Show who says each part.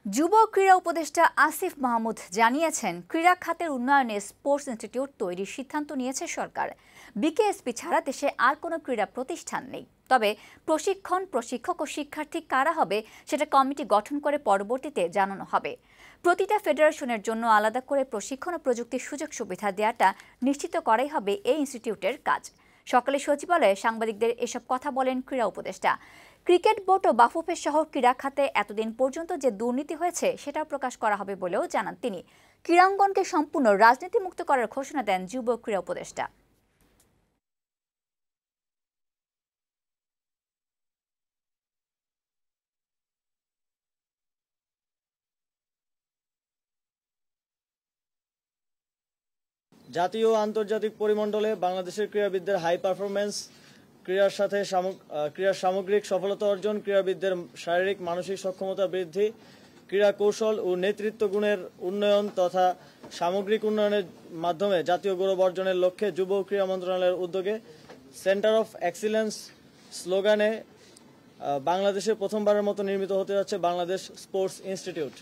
Speaker 1: যুব ক্রীড়া উপদেষ্টা আসিফ মাহমুদ জানিয়েছেন, ক্রীড়া খাতের উন্নয়নে স্পোর্টস ইনস্টিটিউট তৈরির সিদ্ধান্ত নিয়েছে সরকার। বিকেএসপি ছাড়া দেশে আর কোনো ক্রীড়া প্রতিষ্ঠান নেই। তবে প্রশিক্ষণ, প্রশিক্ষক ও শিক্ষার্থী কারা হবে সেটা কমিটি গঠন করে পরবর্তীতে জানানো হবে। প্রতিটা ফেডারেশনের জন্য আলাদা করে প্রশিক্ষণ ও প্রযুক্তির সুযোগ সুবিধা দেওয়াটা নিশ্চিত করাই হবে এই ইনস্টিটিউটের কাজ। সকালে সচিবালয়ে সাংবাদিকদের এসব কথা বলেন ক্রীড়া উপদেষ্টা। ক্রিকেট বোর্ড ও বাফুফে সহ ক্রীড়া খাতে এতদিন পর্যন্ত যে দুর্নীতি হয়েছে সেটাও প্রকাশ করা হবে বলেও জানান তিনি। ক্রীড়াঙ্গনকে সম্পূর্ণ রাজনীতিমুক্ত করার ঘোষণা দেন যুব ক্রীড়া উপদেষ্টা।
Speaker 2: জাতীয় ও আন্তর্জাতিক পরিমণ্ডলে বাংলাদেশের ক্রীড়াবিদদের হাই পারফরমেন্স, ক্রীড়ার সামগ্রিক সফলতা অর্জন, ক্রীড়াবিদদের শারীরিক মানসিক সক্ষমতা বৃদ্ধি, ক্রীড়া কৌশল ও নেতৃত্ব গুণের উন্নয়ন তথা সামগ্রিক উন্নয়নের মাধ্যমে জাতীয় গৌরব অর্জনের লক্ষ্যে যুব ও ক্রীড়া মন্ত্রণালয়ের উদ্যোগে সেন্টার অফ এক্সিলেন্স স্লোগানে বাংলাদেশে প্রথমবারের মতো নির্মিত হতে যাচ্ছে বাংলাদেশ স্পোর্টস ইনস্টিটিউট।